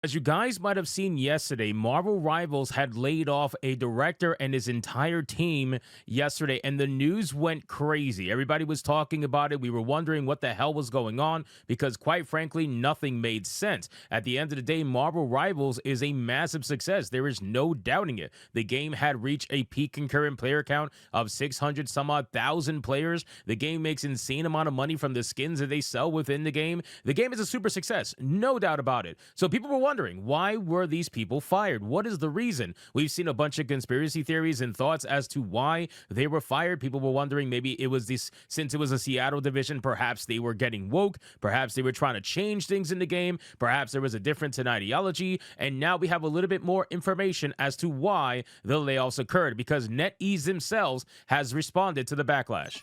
As you guys might have seen yesterday, Marvel Rivals had laid off a director and his entire team yesterday, and the news went crazy. Everybody was talking about it. We were wondering what the hell was going on because, quite frankly, nothing made sense. At the end of the day, Marvel Rivals is a massive success. There is no doubting it. The game had reached a peak concurrent player count of 600 some odd thousand players. The game makes insane amount of money from the skins that they sell within the game. The game is a super success, no doubt about it. So people were wondering, why were these people fired? What is the reason? We've seen a bunch of conspiracy theories and thoughts as to why they were fired. People were wondering maybe it was this, since it was a Seattle division, perhaps they were getting woke, perhaps they were trying to change things in the game, perhaps there was a difference in ideology, and now we have a little bit more information as to why the layoffs occurred, because NetEase themselves has responded to the backlash.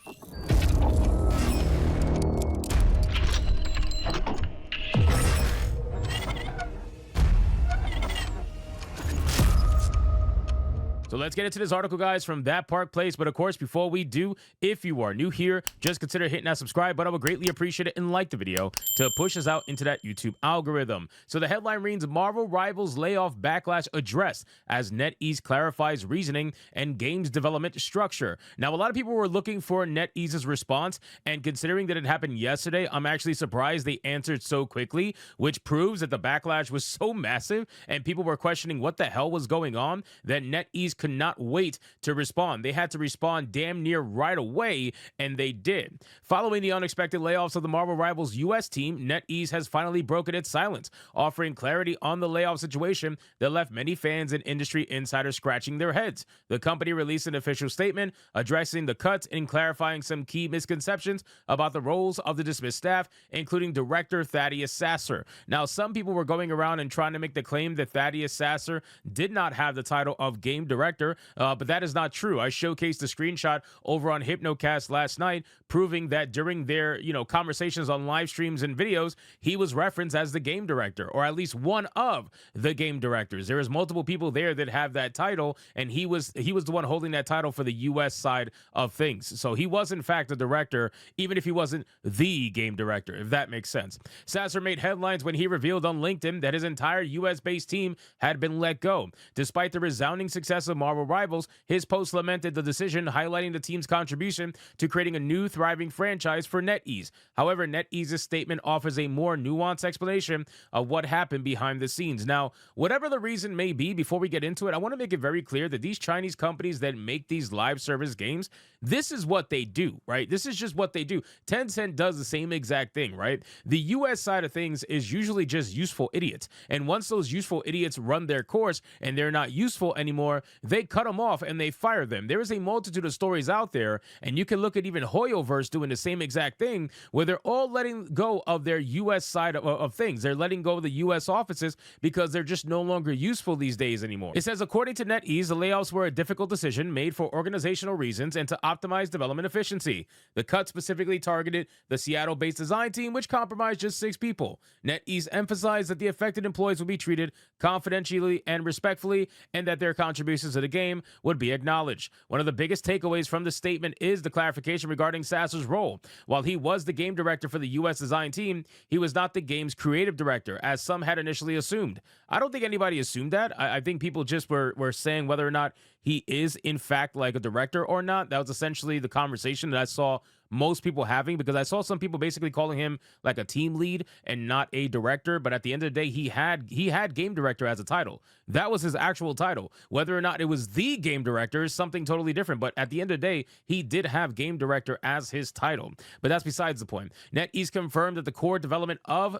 So let's get into this article, guys, from That Park Place. But of course, before we do, if you are new here, just consider hitting that subscribe button. I would greatly appreciate it, and like the video to push us out into that YouTube algorithm. So the headline reads, Marvel Rivals layoff backlash addressed as NetEase clarifies reasoning and games development structure. Now, a lot of people were looking for NetEase's response, and considering that it happened yesterday, I'm actually surprised they answered so quickly, which proves that the backlash was so massive and people were questioning what the hell was going on that NetEase could not wait to respond. They had to respond damn near right away, and they did. Following the unexpected layoffs of the Marvel Rivals US team, NetEase has finally broken its silence, offering clarity on the layoff situation that left many fans and industry insiders scratching their heads. The company released an official statement addressing the cuts and clarifying some key misconceptions about the roles of the dismissed staff, including director Thaddeus Sasser. Now, some people were going around and trying to make the claim that Thaddeus Sasser did not have the title of game director, but that is not true. I showcased a screenshot over on Hypnocast last night, proving that during their conversations on live streams and videos, he was referenced as the game director, or at least one of the game directors. There is multiple people there that have that title, and he was the one holding that title for the U.S. side of things. So he was in fact the director, even if he wasn't the game director, if that makes sense. Sasser made headlines when he revealed on LinkedIn that his entire U.S.-based team had been let go. Despite the resounding success of Marvel Rivals, his post lamented the decision, highlighting the team's contribution to creating a new thriving franchise for NetEase. However, NetEase's statement offers a more nuanced explanation of what happened behind the scenes. Now, whatever the reason may be, before we get into it, I want to make it very clear that these Chinese companies that make these live service games, this is what they do, right? This is just what they do. Tencent does the same exact thing, right? The US side of things is usually just useful idiots. And once those useful idiots run their course and they're not useful anymore, they cut them off and they fire them. There is a multitude of stories out there, and you can look at even Hoyoverse doing the same exact thing, where they're all letting go of their U.S. side of things. They're letting go of the U.S. offices because they're just no longer useful these days anymore. It says, according to NetEase, the layoffs were a difficult decision made for organizational reasons and to optimize development efficiency. The cut specifically targeted the Seattle-based design team, which comprised just 6 people. NetEase emphasized that the affected employees would be treated confidentially and respectfully, and that their contributions to the game would be acknowledged. One of the biggest takeaways from the statement is the clarification regarding Sasser's role. While he was the game director for the U.S. design team, he was not the game's creative director, as some had initially assumed. I don't think anybody assumed that. I think people just were saying whether or not he is, in fact, like a director or not. That was essentially the conversation that I saw most people having, because I saw some people basically calling him like a team lead and not a director. But at the end of the day, he had game director as a title. That was his actual title. Whether or not it was the game director is something totally different. But at the end of the day, he did have game director as his title. But that's besides the point. NetEase confirmed that the core development of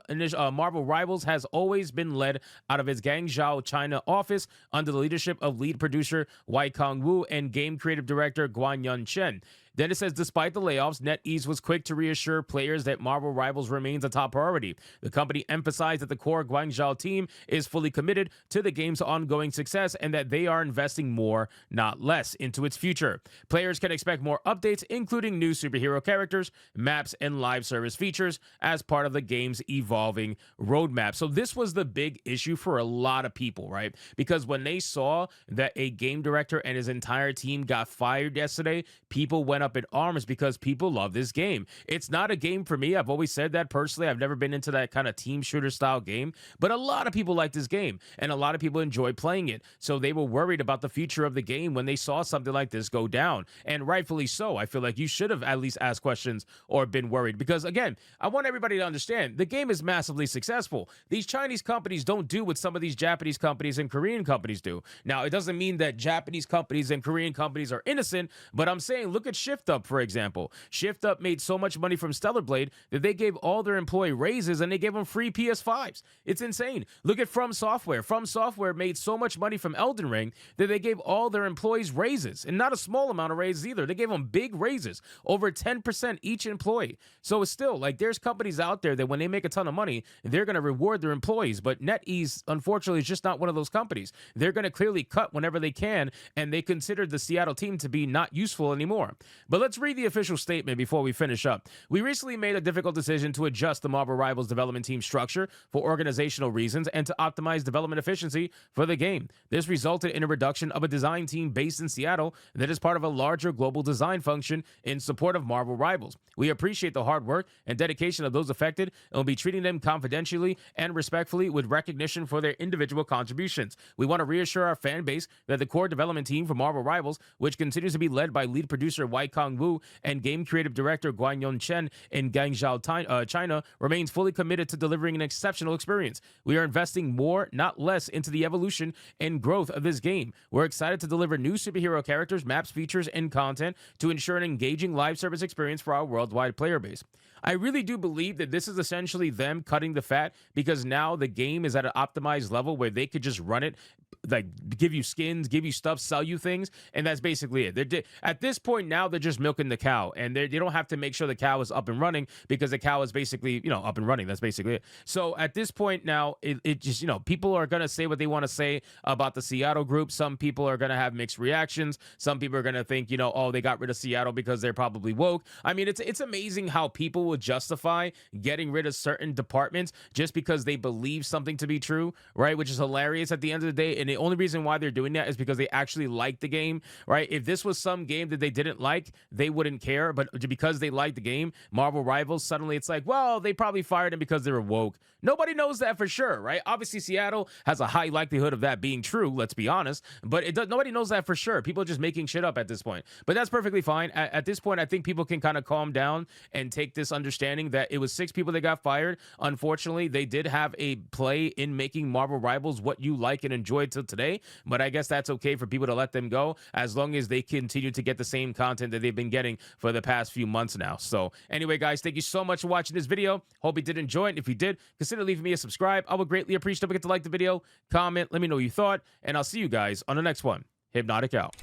Marvel Rivals has always been led out of its Guangzhou, China office under the leadership of lead producer Wai Kong Wu and game creative director Guanyan Chen. Then it says, despite the layoffs, NetEase was quick to reassure players that Marvel Rivals remains a top priority. The company emphasized that the core Guangzhou team is fully committed to the game's ongoing success and that they are investing more, not less, into its future. Players can expect more updates, including new superhero characters, maps, and live service features as part of the game's evolving roadmap. So this was the big issue for a lot of people, right? Because when they saw that a game director and his entire team got fired yesterday, people went up up in arms because people love this game. It's not a game for me. I've always said that personally. I've never been into that kind of team shooter style game, but a lot of people like this game and a lot of people enjoy playing it. So they were worried about the future of the game when they saw something like this go down, and rightfully so. I feel like you should have at least asked questions or been worried, because again, I want everybody to understand the game is massively successful. These Chinese companies don't do what some of these Japanese companies and Korean companies do. Now, it doesn't mean that Japanese companies and Korean companies are innocent, but I'm saying look at Shift Up, for example. Shift Up made so much money from Stellar Blade that they gave all their employee raises and they gave them free PS5s. It's insane. Look at From Software. From Software made so much money from Elden Ring that they gave all their employees raises, and not a small amount of raises either. They gave them big raises, over 10% each employee. So it's still like there's companies out there that when they make a ton of money, they're going to reward their employees. But NetEase, unfortunately, is just not one of those companies. They're going to clearly cut whenever they can, and they consider the Seattle team to be not useful anymore. But let's read the official statement before we finish up. We recently made a difficult decision to adjust the Marvel Rivals development team structure for organizational reasons and to optimize development efficiency for the game. This resulted in a reduction of a design team based in Seattle that is part of a larger global design function in support of Marvel Rivals. We appreciate the hard work and dedication of those affected and will be treating them confidentially and respectfully with recognition for their individual contributions. We want to reassure our fan base that the core development team for Marvel Rivals, which continues to be led by lead producer Wai Kong Wu and game creative director Guanyon Chen in Guangzhou, China, remains fully committed to delivering an exceptional experience. We are investing more, not less, into the evolution and growth of this game. We're excited to deliver new superhero characters, maps, features, and content to ensure an engaging live service experience for our worldwide player base. I really do believe that this is essentially them cutting the fat, because now the game is at an optimized level where they could just run it, like give you skins, give you stuff, sell you things, and that's basically it. At this point now, they're just milking the cow, and they don't have to make sure the cow is up and running, because the cow is basically, up and running. That's basically it. So at this point now, it just, people are going to say what they want to say about the Seattle group. Some people are going to have mixed reactions. Some people are going to think, oh, they got rid of Seattle because they're probably woke. I mean, it's amazing how people will justify getting rid of certain departments just because they believe something to be true, right? Which is hilarious at the end of the day. And the only reason why they're doing that is because they actually like the game, right? If this was some game that they didn't like, they wouldn't care. But because they like the game, Marvel Rivals, suddenly it's like, well, they probably fired him because they were woke. Nobody knows that for sure, right? Obviously, Seattle has a high likelihood of that being true, let's be honest. But nobody knows that for sure. People are just making shit up at this point. But that's perfectly fine. At this point, I think people can kind of calm down and take this understanding that it was 6 people that got fired. Unfortunately, they did have a play in making Marvel Rivals what you like and enjoy till today. But I guess that's okay for people to let them go as long as they continue to get the same content that they've been getting for the past few months now. So anyway, guys, thank you so much for watching this video. Hope you did enjoy it. If you did, consider leaving me a subscribe. I would greatly appreciate it. Don't forget to like the video, comment, let me know what you thought, and I'll see you guys on the next one. Hypnotic out.